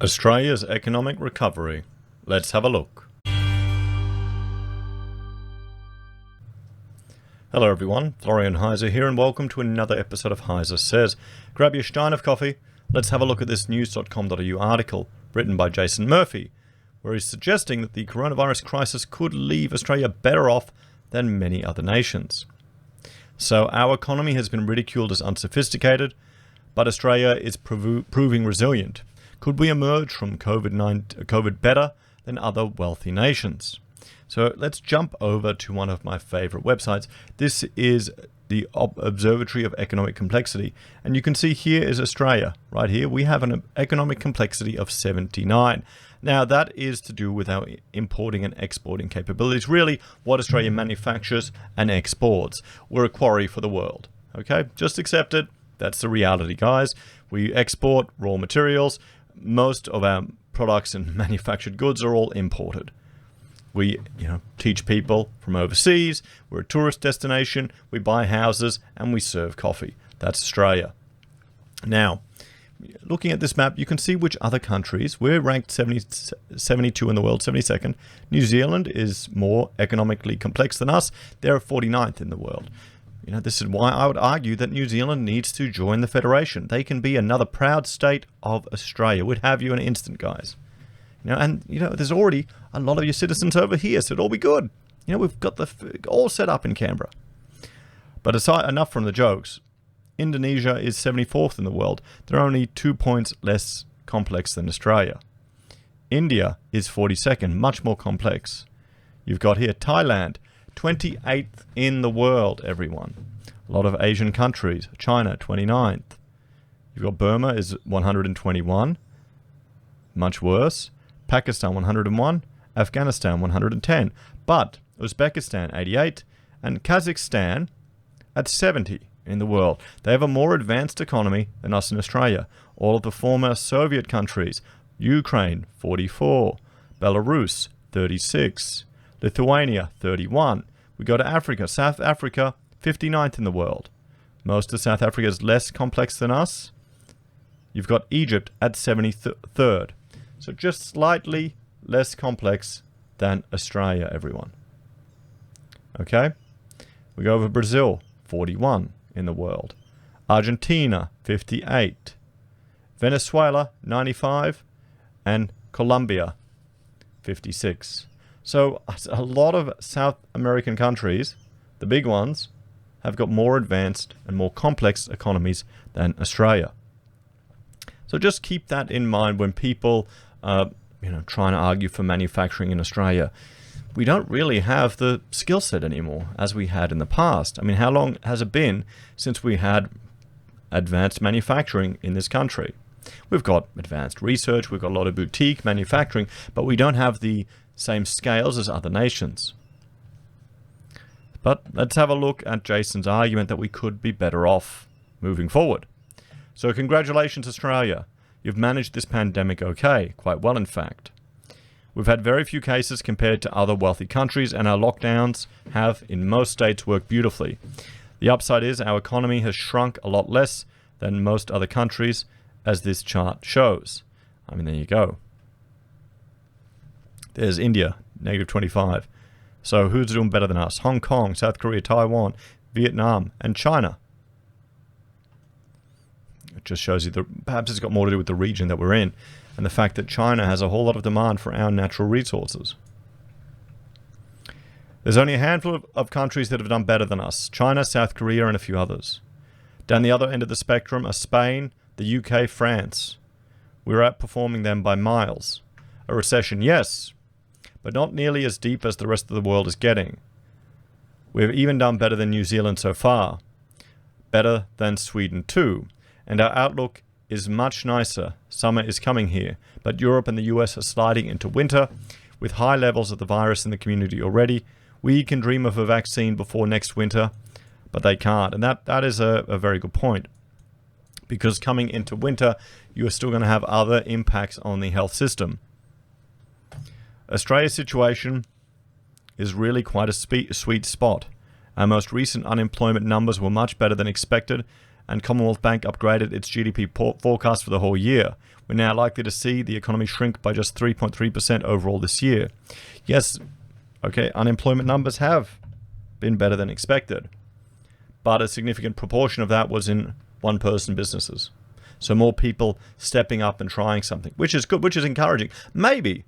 Australia's economic recovery. Let's have a look. Hello everyone, Florian.Heise here and welcome to another episode of HeiseSays. Grab your stein of coffee, let's have a look at this news.com.au article written by Jason Murphy, where he's suggesting that the coronavirus crisis could leave Australia better off than many other nations. So our economy has been ridiculed as unsophisticated, but Australia is proving resilient. Could we emerge from COVID better than other wealthy nations? So let's jump over to one of my favorite websites. This is the Observatory of Economic Complexity. And you can see here is Australia. Right here, we have an economic complexity of 79. Now, that is to do with our importing and exporting capabilities. Really, what Australia manufactures and exports. We're a quarry for the world. Okay, just accept it. That's the reality, guys. We export raw materials. Most of our products and manufactured goods are all imported. We, teach people from overseas. We're a tourist destination. We buy houses and we serve coffee. That's Australia. Now, looking at this map, you can see which other countries. We're ranked 72 in the world, 72nd. New Zealand is more economically complex than us. They're 49th in the world. This is why I would argue that New Zealand needs to join the Federation. They can be another proud state of Australia. We'd have you in an instant, guys. There's already a lot of your citizens over here, so it'll all be good. We've got all set up in Canberra. But enough from the jokes. Indonesia is 74th in the world. They're only 2 points less complex than Australia. India is 42nd, much more complex. You've got here Thailand, 28th in the world, everyone. A lot of Asian countries. China, 29th. You've got Burma is 121. Much worse. Pakistan, 101. Afghanistan, 110. But Uzbekistan, 88. And Kazakhstan at 70 in the world. They have a more advanced economy than us in Australia. All of the former Soviet countries. Ukraine, 44. Belarus, 36. Lithuania, 31. We go to Africa. South Africa, 59th in the world. Most of South Africa is less complex than us. You've got Egypt at 73rd. So just slightly less complex than Australia, everyone. Okay? We go over Brazil, 41 in the world. Argentina, 58. Venezuela, 95. And Colombia, 56. So a lot of South American countries, the big ones, have got more advanced and more complex economies than Australia. So just keep that in mind when people trying to argue for manufacturing in Australia. We don't really have the skill set anymore as we had in the past. I mean, how long has it been since we had advanced manufacturing in this country? We've got advanced research, we've got a lot of boutique manufacturing, but we don't have the same scales as other nations. But let's have a look at Jason's argument that we could be better off moving forward. So congratulations, Australia. You've managed this pandemic okay, quite well in fact. We've had very few cases compared to other wealthy countries, and our lockdowns have, in most states, worked beautifully. The upside is our economy has shrunk a lot less than most other countries, as this chart shows. I mean, there you go. There's India, negative 25. So who's doing better than us? Hong Kong, South Korea, Taiwan, Vietnam, and China. It just shows you perhaps it's got more to do with the region that we're in and the fact that China has a whole lot of demand for our natural resources. There's only a handful of countries that have done better than us. China, South Korea, and a few others. Down the other end of the spectrum are Spain, the UK, France. We're outperforming them by miles. A recession, yes, but not nearly as deep as the rest of the world is getting. We've even done better than New Zealand so far. Better than Sweden too. And our outlook is much nicer. Summer is coming here, but Europe and the US are sliding into winter with high levels of the virus in the community already. We can dream of a vaccine before next winter, but they can't. And that is a very good point. Because coming into winter, you are still going to have other impacts on the health system. Australia's situation is really quite a sweet spot. Our most recent unemployment numbers were much better than expected, and Commonwealth Bank upgraded its GDP forecast for the whole year. We're now likely to see the economy shrink by just 3.3% overall this year. Yes, okay, unemployment numbers have been better than expected, but a significant proportion of that was in one-person businesses. So more people stepping up and trying something, which is good, which is encouraging. Maybe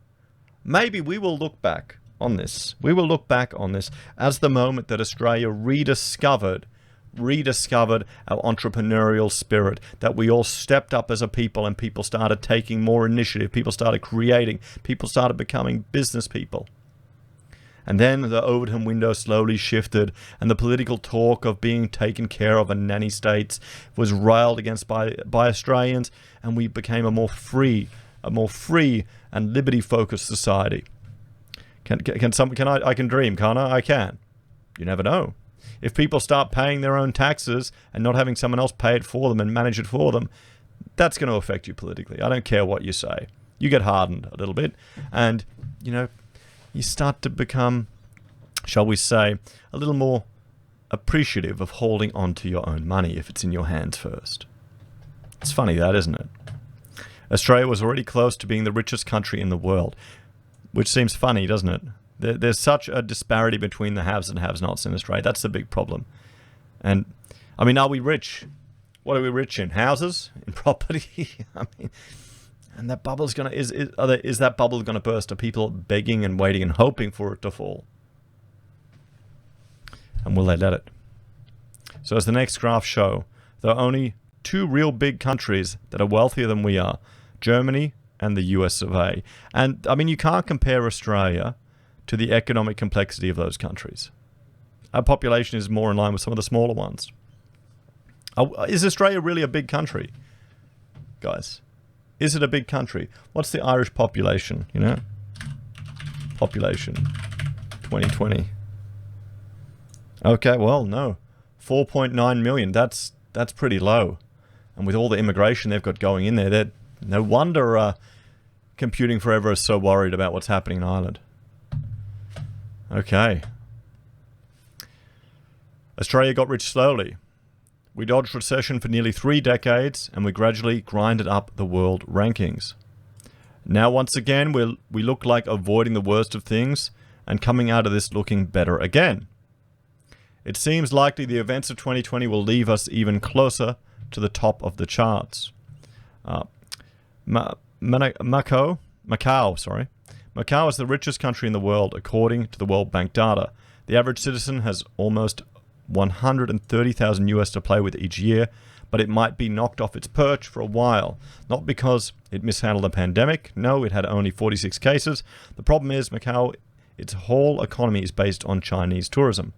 we will look back on this. We will look back on this as the moment that Australia rediscovered our entrepreneurial spirit, that we all stepped up as a people and people started taking more initiative, people started creating, people started becoming business people. And then the Overton window slowly shifted, and the political talk of being taken care of in nanny states was railed against by Australians, and we became a more free and liberty-focused society. I can dream, can't I? I can. You never know. If people start paying their own taxes and not having someone else pay it for them and manage it for them, that's going to affect you politically. I don't care what you say. You get hardened a little bit, and you start to become, shall we say, a little more appreciative of holding on to your own money if it's in your hands first. It's funny that, isn't it? Australia was already close to being the richest country in the world, which seems funny, doesn't it? There's such a disparity between the haves and have-nots in Australia. That's the big problem. And, I mean, are we rich? What are we rich in? Houses? In property? I mean, and that bubble's gonna is that bubble gonna burst? Are people begging and waiting and hoping for it to fall? And will they let it? So as the next graph show, there are only two real big countries that are wealthier than we are, Germany and the US of A. And I mean, you can't compare Australia to the economic complexity of those countries. Our population is more in line with some of the smaller ones. Is Australia really a big country, guys? Is it a big country? What's the Irish population, Population 2020. Okay, well, no. 4.9 million. That's pretty low. And with all the immigration they've got going in there, no wonder Computing Forever is so worried about what's happening in Ireland. Okay. Australia got rich slowly. We dodged recession for nearly 3 decades, and we gradually grinded up the world rankings. Now, once again, we look like avoiding the worst of things and coming out of this looking better again. It seems likely the events of 2020 will leave us even closer to the top of the charts. Macau is the richest country in the world, according to the World Bank data. The average citizen has almost $130,000 to play with each year, but it might be knocked off its perch for a while. Not because it mishandled the pandemic. No, it had only 46 cases. The problem is Macau, its whole economy is based on Chinese tourism.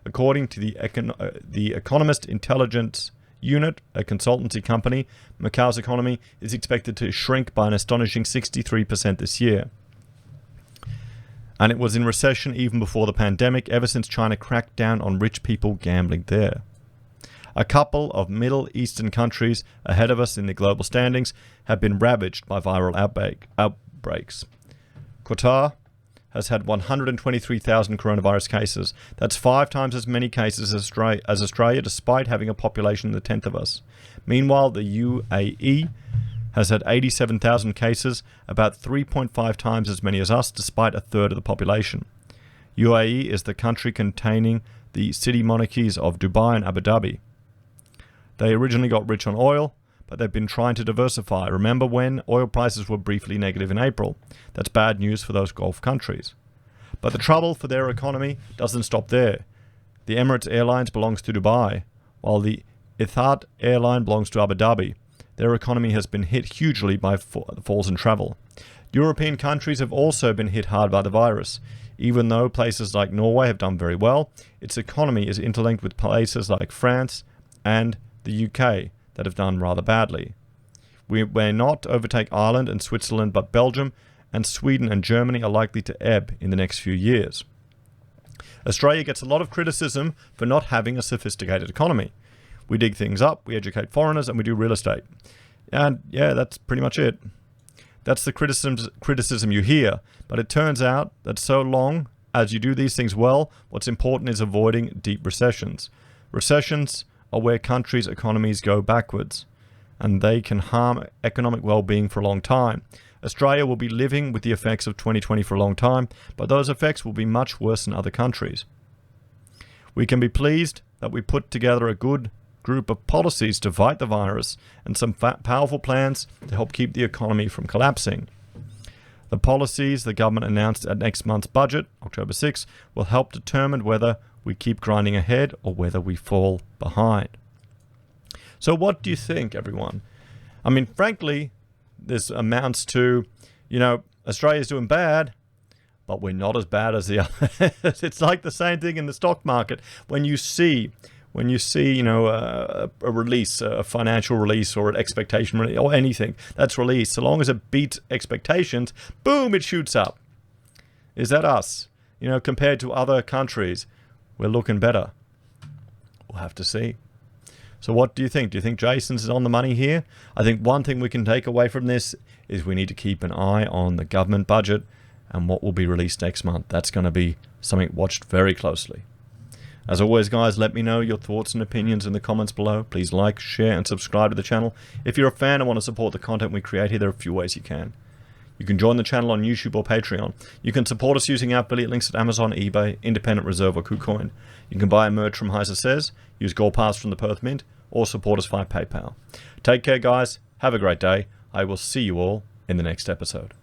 According to the Economist Intelligence Unit, a consultancy company, Macau's economy is expected to shrink by an astonishing 63% this year. And it was in recession even before the pandemic, ever since China cracked down on rich people gambling there. A couple of Middle Eastern countries ahead of us in the global standings have been ravaged by viral outbreaks. Qatar has had 123,000 coronavirus cases. That's 5 times as many cases as Australia, despite having a population the 10th of us. Meanwhile, the UAE has had 87,000 cases, about 3.5 times as many as us, despite a third of the population. UAE is the country containing the city monarchies of Dubai and Abu Dhabi. They originally got rich on oil, but they've been trying to diversify. Remember when oil prices were briefly negative in April? That's bad news for those Gulf countries. But the trouble for their economy doesn't stop there. The Emirates Airlines belongs to Dubai, while the Etihad airline belongs to Abu Dhabi. Their economy has been hit hugely by falls in travel. European countries have also been hit hard by the virus. Even though places like Norway have done very well, its economy is interlinked with places like France and the UK that have done rather badly. We may not overtake Ireland and Switzerland, but Belgium and Sweden and Germany are likely to ebb in the next few years. Australia gets a lot of criticism for not having a sophisticated economy. We dig things up, we educate foreigners, and we do real estate. And yeah, that's pretty much it. That's the criticism you hear. But it turns out that so long as you do these things well, what's important is avoiding deep recessions. Recessions are where countries' economies go backwards, and they can harm economic well-being for a long time. Australia will be living with the effects of 2020 for a long time, but those effects will be much worse in other countries. We can be pleased that we put together a good group of policies to fight the virus and some powerful plans to help keep the economy from collapsing. The policies the government announced at next month's budget, October 6, will help determine whether we keep grinding ahead or whether we fall behind. So what do you think, everyone? I mean, frankly, this amounts to, Australia's doing bad, but we're not as bad as the others. It's like the same thing in the stock market. When you see, a release, a financial release or an expectation release or anything that's released, so long as it beats expectations, boom, it shoots up. Is that us? Compared to other countries, we're looking better. We'll have to see. So what do you think? Do you think Jason's on the money here? I think one thing we can take away from this is we need to keep an eye on the government budget and what will be released next month. That's going to be something watched very closely. As always, guys, let me know your thoughts and opinions in the comments below. Please like, share, and subscribe to the channel. If you're a fan and want to support the content we create here, there are a few ways you can. You can join the channel on YouTube or Patreon. You can support us using affiliate links at Amazon, eBay, Independent Reserve, or KuCoin. You can buy a merch from HeiseSays, use Gold Pass from the Perth Mint, or support us via PayPal. Take care, guys. Have a great day. I will see you all in the next episode.